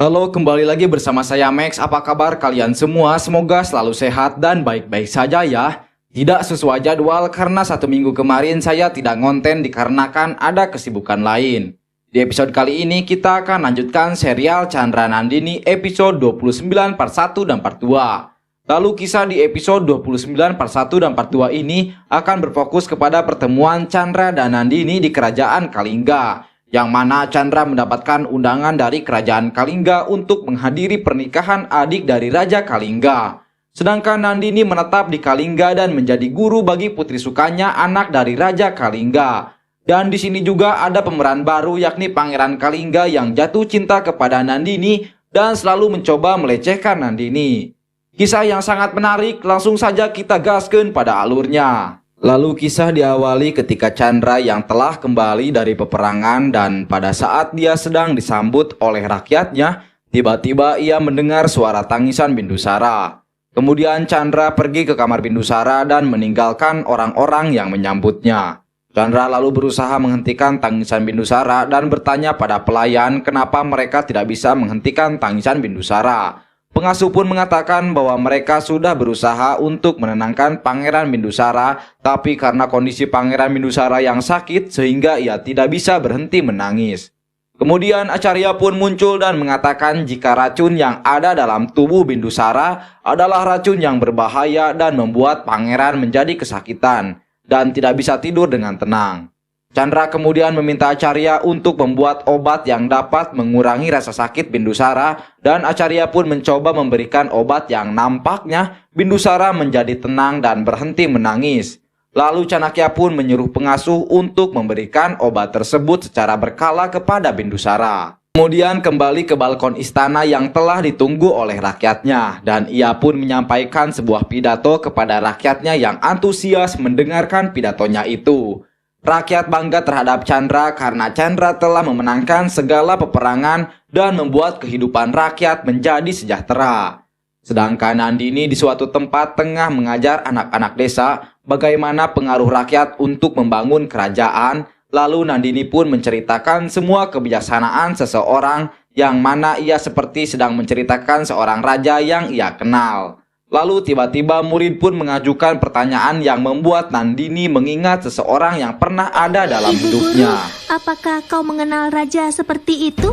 Halo, kembali lagi bersama saya Max. Apa kabar kalian semua? Semoga selalu sehat dan baik-baik saja ya. Tidak sesuai jadwal karena 1 minggu kemarin saya tidak ngonten dikarenakan ada kesibukan lain. Di episode kali ini kita akan lanjutkan serial Chandra Nandini episode 29 part 1 dan part 2. Lalu kisah di episode 29 part 1 dan part 2 ini akan berfokus kepada pertemuan Chandra dan Nandini di kerajaan Kalingga, yang mana Chandra mendapatkan undangan dari kerajaan Kalingga untuk menghadiri pernikahan adik dari Raja Kalingga. Sedangkan Nandini menetap di Kalingga dan menjadi guru bagi putri sukanya, anak dari Raja Kalingga. Dan di sini juga ada pemeran baru, yakni Pangeran Kalingga yang jatuh cinta kepada Nandini dan selalu mencoba melecehkan Nandini. Kisah yang sangat menarik, langsung saja kita gaskeun pada alurnya. Lalu kisah diawali ketika Chandra yang telah kembali dari peperangan dan pada saat dia sedang disambut oleh rakyatnya, tiba-tiba ia mendengar suara tangisan Bindusara. Kemudian Chandra pergi ke kamar Bindusara dan meninggalkan orang-orang yang menyambutnya. Chandra lalu berusaha menghentikan tangisan Bindusara dan bertanya pada pelayan kenapa mereka tidak bisa menghentikan tangisan Bindusara. Pengasuh pun mengatakan bahwa mereka sudah berusaha untuk menenangkan Pangeran Bindusara, tapi karena kondisi Pangeran Bindusara yang sakit sehingga ia tidak bisa berhenti menangis. Kemudian Acarya pun muncul dan mengatakan jika racun yang ada dalam tubuh Bindusara adalah racun yang berbahaya dan membuat Pangeran menjadi kesakitan dan tidak bisa tidur dengan tenang. Chandra kemudian meminta Acarya untuk membuat obat yang dapat mengurangi rasa sakit Bindusara, dan Acarya pun mencoba memberikan obat yang nampaknya Bindusara menjadi tenang dan berhenti menangis. Lalu Chanakya pun menyuruh pengasuh untuk memberikan obat tersebut secara berkala kepada Bindusara. Kemudian kembali ke balkon istana yang telah ditunggu oleh rakyatnya, dan ia pun menyampaikan sebuah pidato kepada rakyatnya yang antusias mendengarkan pidatonya itu. Rakyat bangga terhadap Chandra karena Chandra telah memenangkan segala peperangan dan membuat kehidupan rakyat menjadi sejahtera. Sedangkan Nandini di suatu tempat tengah mengajar anak-anak desa bagaimana pengaruh rakyat untuk membangun kerajaan. Lalu Nandini pun menceritakan semua kebijaksanaan seseorang yang mana ia seperti sedang menceritakan seorang raja yang ia kenal. Lalu tiba-tiba murid pun mengajukan pertanyaan yang membuat Nandini mengingat seseorang yang pernah ada dalam hidupnya. Guru, apakah kau mengenal raja seperti itu?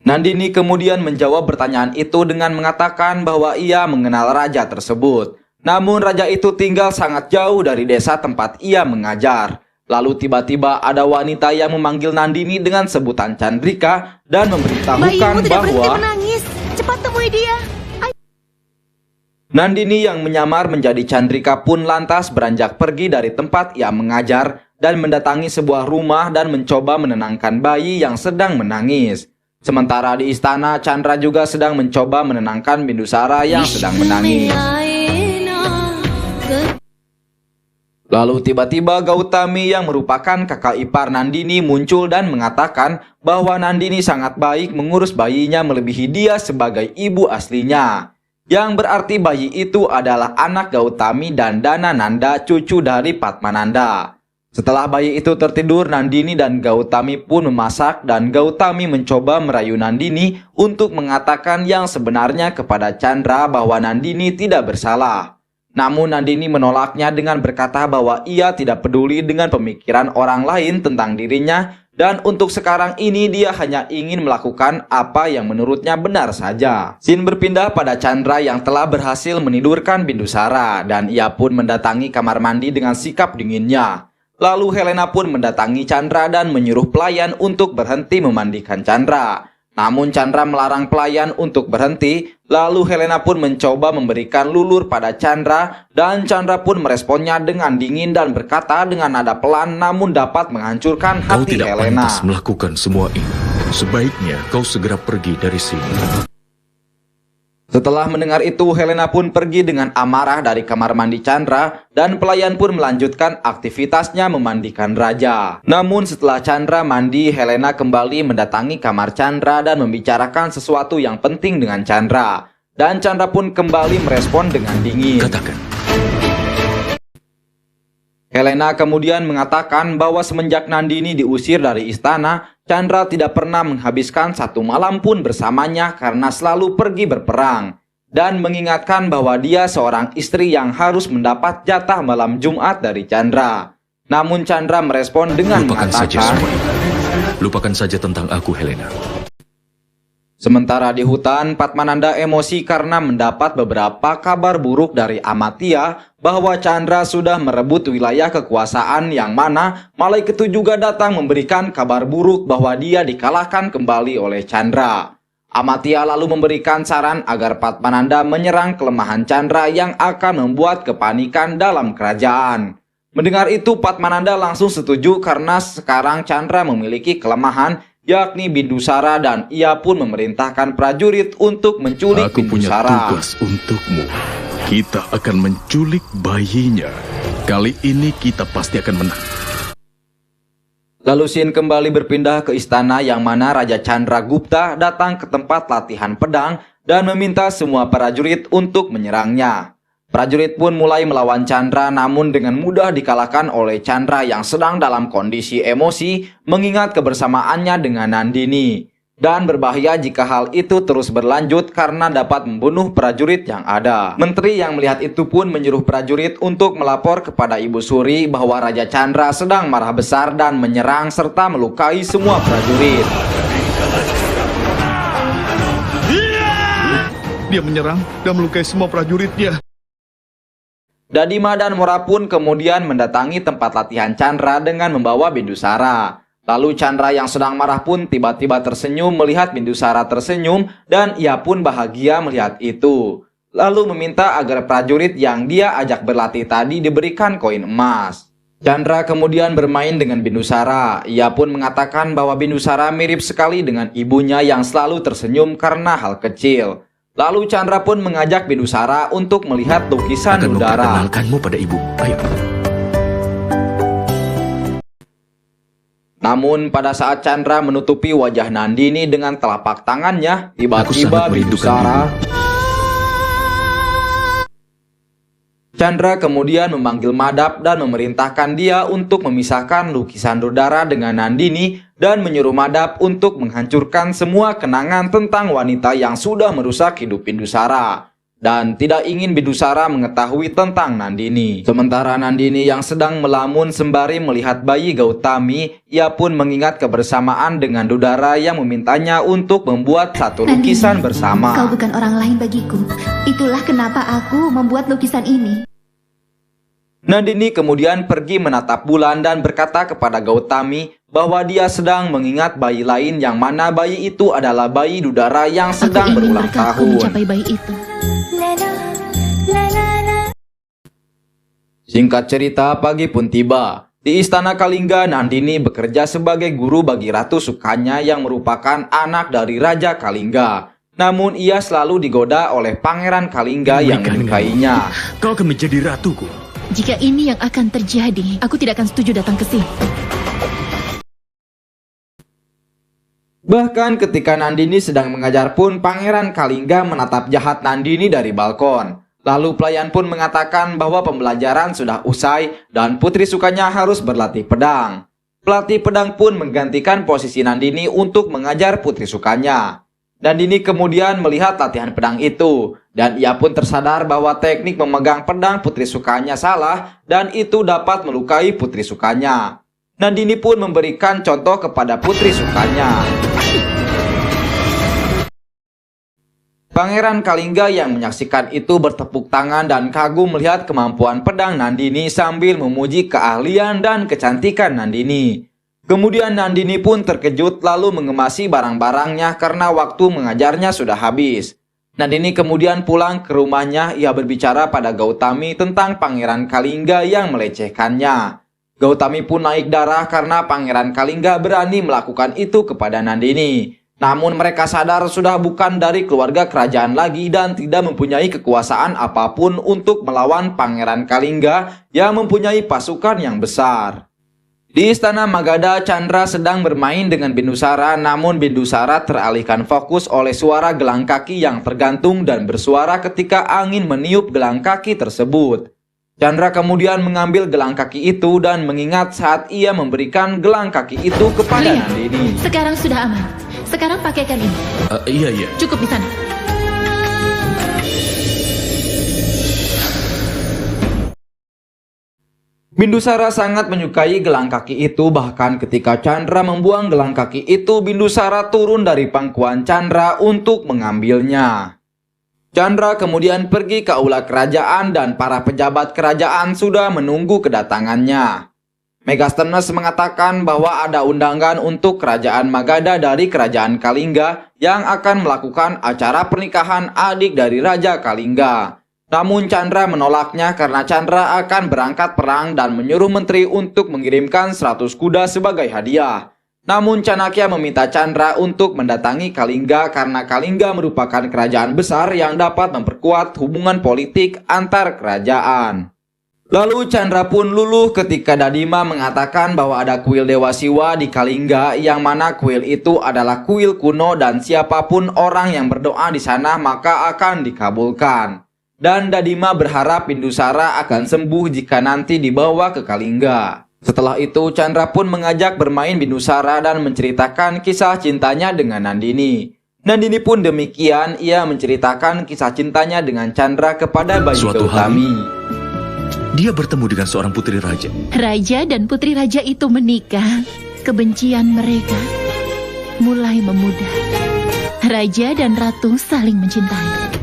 Nandini kemudian menjawab pertanyaan itu dengan mengatakan bahwa ia mengenal raja tersebut. Namun raja itu tinggal sangat jauh dari desa tempat ia mengajar. Lalu tiba-tiba ada wanita yang memanggil Nandini dengan sebutan Chandrika dan memberitahukan bahwa menangis. Cepat temui dia. Nandini yang menyamar menjadi Chandrika pun lantas beranjak pergi dari tempat ia mengajar dan mendatangi sebuah rumah dan mencoba menenangkan bayi yang sedang menangis. Sementara di istana, Chandra juga sedang mencoba menenangkan Bindusara yang sedang menangis. Lalu tiba-tiba Gautami yang merupakan kakak ipar Nandini muncul dan mengatakan bahwa Nandini sangat baik mengurus bayinya melebihi dia sebagai ibu aslinya. Yang berarti bayi itu adalah anak Gautami dan Danananda, cucu dari Padmananda. Setelah bayi itu tertidur, Nandini dan Gautami pun memasak dan Gautami mencoba merayu Nandini untuk mengatakan yang sebenarnya kepada Chandra bahwa Nandini tidak bersalah. Namun Nandini menolaknya dengan berkata bahwa ia tidak peduli dengan pemikiran orang lain tentang dirinya. Dan untuk sekarang ini dia hanya ingin melakukan apa yang menurutnya benar saja. Scene berpindah pada Chandra yang telah berhasil menidurkan Bindusara dan ia pun mendatangi kamar mandi dengan sikap dinginnya. Lalu Helena pun mendatangi Chandra dan menyuruh pelayan untuk berhenti memandikan Chandra. Namun Chandra melarang pelayan untuk berhenti. Lalu Helena pun mencoba memberikan lulur pada Chandra dan Chandra pun meresponnya dengan dingin dan berkata dengan nada pelan namun dapat menghancurkan hati Helena. Kau tidak pantas melakukan semua ini. Sebaiknya kau segera pergi dari sini. Setelah mendengar itu, Helena pun pergi dengan amarah dari kamar mandi Chandra dan pelayan pun melanjutkan aktivitasnya memandikan raja. Namun setelah Chandra mandi, Helena kembali mendatangi kamar Chandra dan membicarakan sesuatu yang penting dengan Chandra. Dan Chandra pun kembali merespon dengan dingin. Katakan. Helena kemudian mengatakan bahwa semenjak Nandini diusir dari istana, Chandra tidak pernah menghabiskan satu malam pun bersamanya karena selalu pergi berperang. Dan mengingatkan bahwa dia seorang istri yang harus mendapat jatah malam Jumat dari Chandra. Namun Chandra merespon dengan Lupakan saja mengatakan, semua itu. Lupakan saja tentang aku, Helena. sementara di hutan, Padmananda emosi karena mendapat beberapa kabar buruk dari Amatya bahwa Chandra sudah merebut wilayah kekuasaan yang mana malaikat itu juga datang memberikan kabar buruk bahwa dia dikalahkan kembali oleh Chandra. Amatya lalu memberikan saran agar Padmananda menyerang kelemahan Chandra yang akan membuat kepanikan dalam kerajaan. Mendengar itu Padmananda langsung setuju karena sekarang Chandra memiliki kelemahan yakni Bindusara dan ia pun memerintahkan prajurit untuk menculik Aku punya Bindusara. tugas untukmu. Kita akan menculik bayinya. Kali ini kita pasti akan menang. Lalu Sin kembali berpindah ke istana yang mana Raja Chandragupta datang ke tempat latihan pedang dan meminta semua prajurit untuk menyerangnya. Prajurit pun mulai melawan Chandra namun dengan mudah dikalahkan oleh Chandra yang sedang dalam kondisi emosi mengingat kebersamaannya dengan Nandini. Dan berbahaya jika hal itu terus berlanjut karena dapat membunuh prajurit yang ada. Menteri yang melihat itu pun menyuruh prajurit untuk melapor kepada Ibu Suri bahwa Raja Chandra sedang marah besar dan menyerang serta melukai semua prajurit. Dia menyerang dan melukai semua prajuritnya. Dadima dan Mora pun kemudian mendatangi tempat latihan Chandra dengan membawa Bindusara. Lalu Chandra yang sedang marah pun tiba-tiba tersenyum melihat Bindusara tersenyum dan ia pun bahagia melihat itu. Lalu meminta agar prajurit yang dia ajak berlatih tadi diberikan koin emas. Chandra kemudian bermain dengan Bindusara. Ia pun mengatakan bahwa Bindusara mirip sekali dengan ibunya yang selalu tersenyum karena hal kecil. Lalu Chandra pun mengajak Bindusara untuk melihat lukisan Akan Dudara. memperkenalkanmu pada ibu. Ayo. Namun pada saat Chandra menutupi wajah Nandini dengan telapak tangannya, Aku tiba-tiba sangat merindukan Bindusara. Chandra kemudian memanggil Madap dan memerintahkan dia untuk memisahkan lukisan Dudara dengan Nandini dan menyuruh Madap untuk menghancurkan semua kenangan tentang wanita yang sudah merusak hidup Bindusara dan tidak ingin Bindusara mengetahui tentang Nandini. Sementara Nandini yang sedang melamun sembari melihat bayi Gautami, ia pun mengingat kebersamaan dengan Dudara yang memintanya untuk membuat satu lukisan Nandini, bersama. Kau bukan orang lain bagiku. Itulah kenapa aku membuat lukisan ini. Nandini kemudian pergi menatap bulan dan berkata kepada Gautami bahwa dia sedang mengingat bayi lain yang mana bayi itu adalah bayi Dudara yang sedang Aku ingin berulang berkatku tahun. mencapai bayi itu. Singkat cerita, pagi pun tiba. Di istana Kalingga, Nandini bekerja sebagai guru bagi Ratu Sukanya yang merupakan anak dari Raja Kalingga. Namun ia selalu digoda oleh Pangeran Kalingga yang menyukainya. Kau akan menjadi ratuku. Jika ini yang akan terjadi, aku tidak akan setuju datang ke sini. Bahkan ketika Nandini sedang mengajar pun Pangeran Kalingga menatap jahat Nandini dari balkon. Lalu pelayan pun mengatakan bahwa pembelajaran sudah usai dan Putri Sukanya harus berlatih pedang. Pelatih pedang pun menggantikan posisi Nandini untuk mengajar Putri Sukanya. Nandini kemudian melihat latihan pedang itu dan ia pun tersadar bahwa teknik memegang pedang Putri Sukanya salah dan itu dapat melukai Putri Sukanya. Nandini pun memberikan contoh kepada Putri Sukanya. Pangeran Kalingga yang menyaksikan itu bertepuk tangan dan kagum melihat kemampuan pedang Nandini sambil memuji keahlian dan kecantikan Nandini. Kemudian Nandini pun terkejut lalu mengemasi barang-barangnya karena waktu mengajarnya sudah habis. Nandini kemudian pulang ke rumahnya, ia berbicara pada Gautami tentang Pangeran Kalingga yang melecehkannya. Gautami pun naik darah karena Pangeran Kalingga berani melakukan itu kepada Nandini. Namun mereka sadar sudah bukan dari keluarga kerajaan lagi dan tidak mempunyai kekuasaan apapun untuk melawan Pangeran Kalingga yang mempunyai pasukan yang besar. Di istana Magadha, Chandra sedang bermain dengan Bindusara, namun Bindusara teralihkan fokus oleh suara gelang kaki yang tergantung dan bersuara ketika angin meniup gelang kaki tersebut. Chandra kemudian mengambil gelang kaki itu dan mengingat saat ia memberikan gelang kaki itu kepada Lihat, Nandini. sekarang sudah aman. Sekarang pakaikan ini. Iya. Cukup di sana. Bindusara sangat menyukai gelang kaki itu, bahkan ketika Chandra membuang gelang kaki itu, Bindusara turun dari pangkuan Chandra untuk mengambilnya. Chandra kemudian pergi ke aula kerajaan dan para pejabat kerajaan sudah menunggu kedatangannya. Megasthenes mengatakan bahwa ada undangan untuk kerajaan Magadha dari kerajaan Kalingga yang akan melakukan acara pernikahan adik dari Raja Kalingga. Namun Chandra menolaknya karena Chandra akan berangkat perang dan menyuruh menteri untuk mengirimkan 100 kuda sebagai hadiah. Namun Chanakya meminta Chandra untuk mendatangi Kalingga karena Kalingga merupakan kerajaan besar yang dapat memperkuat hubungan politik antar kerajaan. Lalu Chandra pun luluh ketika Dadima mengatakan bahwa ada kuil Dewa Siwa di Kalingga yang mana kuil itu adalah kuil kuno dan siapapun orang yang berdoa di sana maka akan dikabulkan. Dan Dadima berharap Bindusara akan sembuh jika nanti dibawa ke Kalingga. Setelah itu Chandra pun mengajak bermain Bindusara dan menceritakan kisah cintanya dengan Nandini. Nandini pun demikian, ia menceritakan kisah cintanya dengan Chandra kepada Bayi Suatu Gautami. Dia bertemu dengan seorang putri raja. Raja dan putri raja itu menikah. Kebencian mereka mulai memudar. Raja dan ratu saling mencintai.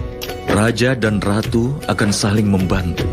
Raja dan ratu akan saling membantu.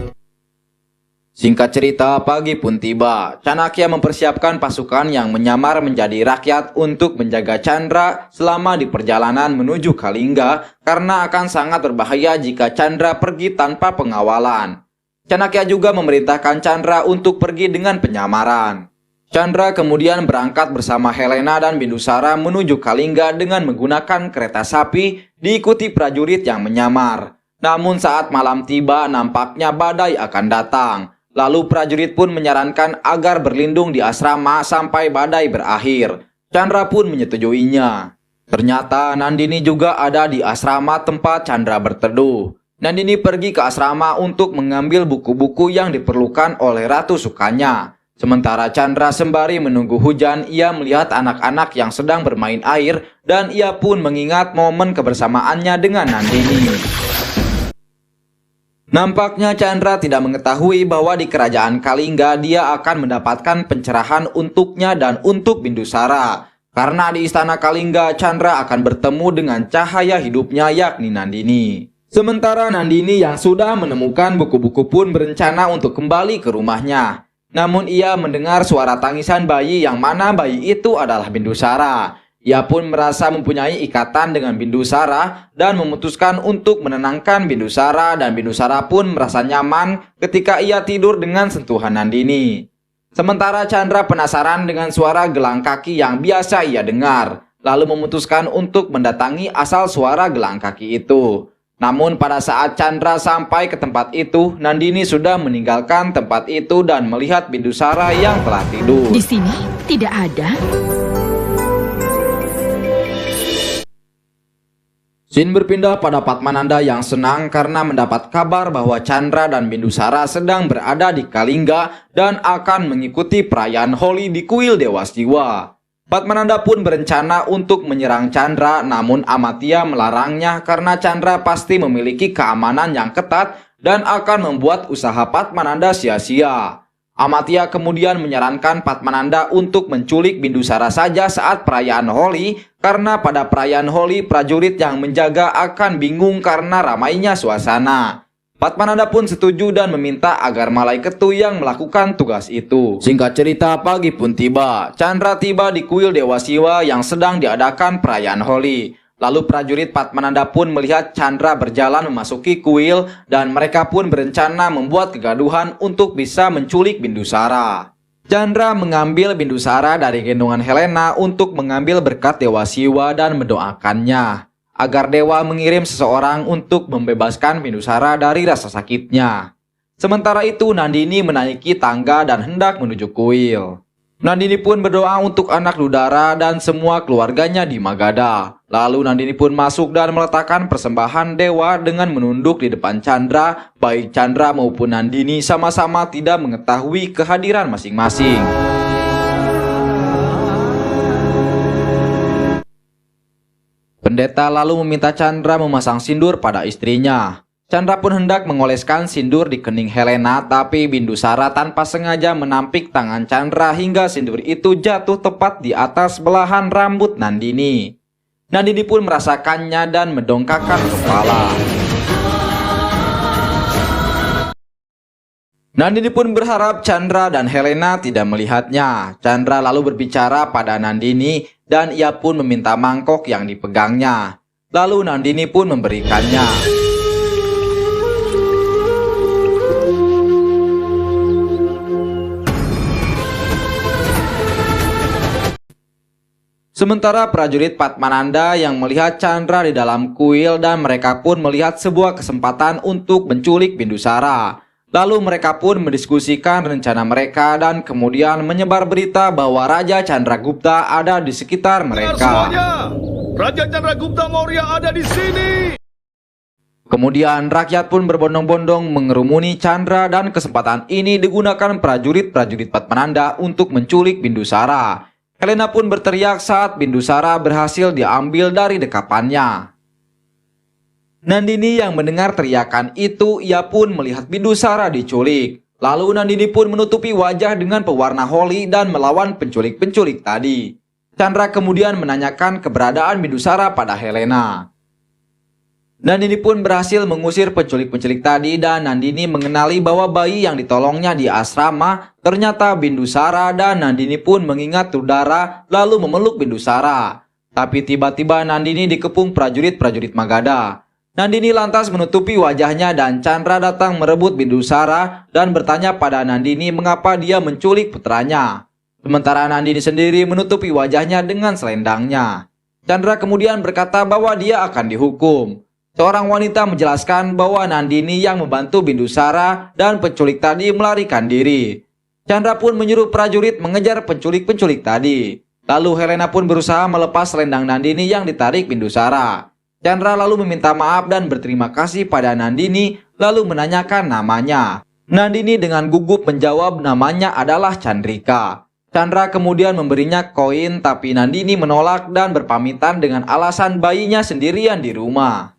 Singkat cerita, pagi pun tiba. Chanakya mempersiapkan pasukan yang menyamar menjadi rakyat untuk menjaga Chandra selama di perjalanan menuju Kalingga karena akan sangat berbahaya jika Chandra pergi tanpa pengawalan. Chanakya juga memerintahkan Chandra untuk pergi dengan penyamaran. Chandra kemudian berangkat bersama Helena dan Bindusara menuju Kalingga dengan menggunakan kereta sapi diikuti prajurit yang menyamar. Namun saat malam tiba nampaknya badai akan datang. Lalu prajurit pun menyarankan agar berlindung di asrama sampai badai berakhir. Chandra pun menyetujuinya. Ternyata Nandini juga ada di asrama tempat Chandra berteduh. Nandini pergi ke asrama untuk mengambil buku-buku yang diperlukan oleh Ratu Sukanya. Sementara Chandra sembari menunggu hujan, ia melihat anak-anak yang sedang bermain air dan ia pun mengingat momen kebersamaannya dengan Nandini. Nampaknya Chandra tidak mengetahui bahwa di kerajaan Kalingga dia akan mendapatkan pencerahan untuknya dan untuk Bindusara. Karena di istana Kalingga, Chandra akan bertemu dengan cahaya hidupnya yakni Nandini. Sementara Nandini yang sudah menemukan buku-buku pun berencana untuk kembali ke rumahnya. Namun ia mendengar suara tangisan bayi yang mana bayi itu adalah Bindusara. Ia pun merasa mempunyai ikatan dengan Bindusara dan memutuskan untuk menenangkan Bindusara dan Bindusara pun merasa nyaman ketika ia tidur dengan sentuhan Nandini. Sementara Chandra penasaran dengan suara gelang kaki yang biasa ia dengar, lalu memutuskan untuk mendatangi asal suara gelang kaki itu. Namun pada saat Chandra sampai ke tempat itu, Nandini sudah meninggalkan tempat itu dan melihat Bindusara yang telah tidur. Di sini tidak ada. Scene berpindah pada Padmananda yang senang karena mendapat kabar bahwa Chandra dan Bindusara sedang berada di Kalingga dan akan mengikuti perayaan Holi di kuil Dewa Siwa. Padmananda pun berencana untuk menyerang Chandra, namun Amatya melarangnya karena Chandra pasti memiliki keamanan yang ketat dan akan membuat usaha Padmananda sia-sia. Amatya kemudian menyarankan Padmananda untuk menculik Bindusara saja saat perayaan Holi, karena pada perayaan Holi prajurit yang menjaga akan bingung karena ramainya suasana. Padmananda pun setuju dan meminta agar Malaiketu yang melakukan tugas itu. Singkat cerita, pagi pun tiba. Chandra tiba di kuil Dewa Siwa yang sedang diadakan perayaan Holi. Lalu prajurit Padmananda pun melihat Chandra berjalan memasuki kuil dan mereka pun berencana membuat kegaduhan untuk bisa menculik Bindusara. Chandra mengambil Bindusara dari gendongan Helena untuk mengambil berkat Dewa Siwa dan mendoakannya agar dewa mengirim seseorang untuk membebaskan Bindusara dari rasa sakitnya. Sementara itu Nandini menaiki tangga dan hendak menuju kuil. Nandini pun berdoa untuk anak Dudara dan semua keluarganya di Magadha. Lalu Nandini pun masuk dan meletakkan persembahan dewa dengan menunduk di depan Chandra. Baik Chandra maupun Nandini sama-sama tidak mengetahui kehadiran masing-masing. Pendeta lalu meminta Chandra memasang sindur pada istrinya. Chandra pun hendak mengoleskan sindur di kening Helena, tapi Bindusara tanpa sengaja menampik tangan Chandra hingga sindur itu jatuh tepat di atas belahan rambut Nandini. Nandini pun merasakannya dan mendongakkan kepala. Nandini pun berharap Chandra dan Helena tidak melihatnya. Chandra lalu berbicara pada Nandini dan ia pun meminta mangkok yang dipegangnya. Lalu Nandini pun memberikannya. Sementara prajurit Padmananda yang melihat Chandra di dalam kuil dan mereka pun melihat sebuah kesempatan untuk menculik Bindusara. Lalu mereka pun mendiskusikan rencana mereka dan kemudian menyebar berita bahwa Raja Chandragupta ada di sekitar mereka. Raja Chandragupta Maurya ada di sini. Kemudian rakyat pun berbondong-bondong mengerumuni Chandra dan kesempatan ini digunakan prajurit-prajurit Padmananda untuk menculik Bindusara. Helena pun berteriak saat Bindusara berhasil diambil dari dekapannya. Nandini yang mendengar teriakan itu, ia pun melihat Bindusara diculik. Lalu Nandini pun menutupi wajah dengan pewarna holi dan melawan penculik-penculik tadi. Chandra kemudian menanyakan keberadaan Bindusara pada Helena. Nandini pun berhasil mengusir penculik-penculik tadi dan Nandini mengenali bahwa bayi yang ditolongnya di asrama ternyata Bindusara dan Nandini pun mengingat Dudara lalu memeluk Bindusara. Tapi tiba-tiba Nandini dikepung prajurit-prajurit Magadha. Nandini lantas menutupi wajahnya dan Chandra datang merebut Bindusara dan bertanya pada Nandini mengapa dia menculik putranya. Sementara Nandini sendiri menutupi wajahnya dengan selendangnya. Chandra kemudian berkata bahwa dia akan dihukum. Seorang wanita menjelaskan bahwa Nandini yang membantu Bindusara dan penculik tadi melarikan diri. Chandra pun menyuruh prajurit mengejar penculik-penculik tadi. Lalu Helena pun berusaha melepas selendang Nandini yang ditarik Bindusara. Chandra lalu meminta maaf dan berterima kasih pada Nandini lalu menanyakan namanya. Nandini dengan gugup menjawab namanya adalah Chandrika. Chandra kemudian memberinya koin tapi Nandini menolak dan berpamitan dengan alasan bayinya sendirian di rumah.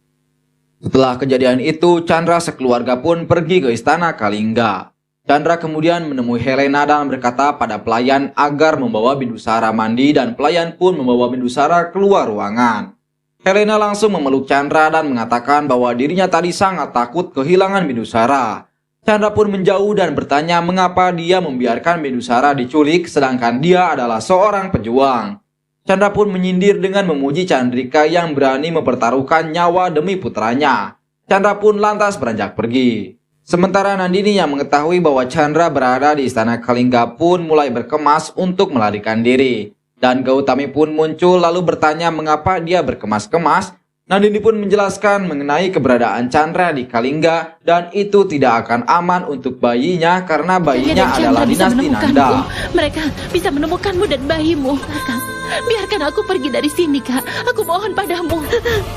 Setelah kejadian itu, Chandra sekeluarga pun pergi ke istana Kalingga. Chandra kemudian menemui Helena dan berkata pada pelayan agar membawa Bindusara mandi dan pelayan pun membawa Bindusara keluar ruangan. Helena langsung memeluk Chandra dan mengatakan bahwa dirinya tadi sangat takut kehilangan Bindusara. Chandra pun menjauh dan bertanya mengapa dia membiarkan Bindusara diculik sedangkan dia adalah seorang pejuang. Chandra pun menyindir dengan memuji Chandrika yang berani mempertaruhkan nyawa demi putranya. Chandra pun lantas beranjak pergi. Sementara Nandini yang mengetahui bahwa Chandra berada di istana Kalingga pun mulai berkemas untuk melarikan diri. Dan Gautami pun muncul lalu bertanya mengapa dia berkemas-kemas. Nandini pun menjelaskan mengenai keberadaan Chandra di Kalingga dan itu tidak akan aman untuk bayinya karena bayinya adalah dinasti Nanda. Mereka bisa menemukanmu dan bayimu. Kak, biarkan aku pergi dari sini, Kak. Aku mohon padamu.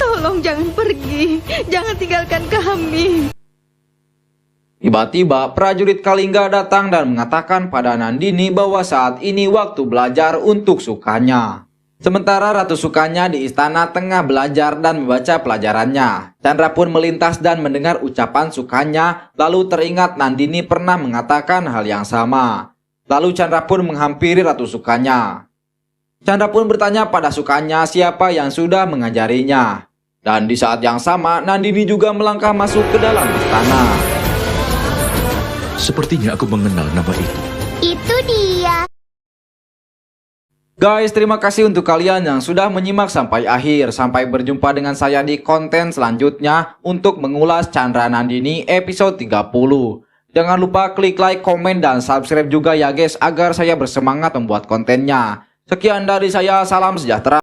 Tolong jangan pergi. Jangan tinggalkan kami. Tiba-tiba prajurit Kalingga datang dan mengatakan pada Nandini bahwa saat ini waktu belajar untuk Sukanya. Sementara Ratu Sukanya di istana tengah belajar dan membaca pelajarannya. Chandra pun melintas dan mendengar ucapan Sukanya, lalu teringat Nandini pernah mengatakan hal yang sama. Lalu Chandra pun menghampiri Ratu Sukanya. Chandra pun bertanya pada Sukanya siapa yang sudah mengajarinya. Dan di saat yang sama, Nandini juga melangkah masuk ke dalam istana. Sepertinya aku mengenal nama itu. Itu dia. Guys, terima kasih untuk kalian yang sudah menyimak sampai akhir. Sampai berjumpa dengan saya di konten selanjutnya untuk mengulas Chandra Nandini episode 30. Jangan lupa klik like, komen, dan subscribe juga ya guys agar saya bersemangat membuat kontennya. Sekian dari saya, salam sejahtera.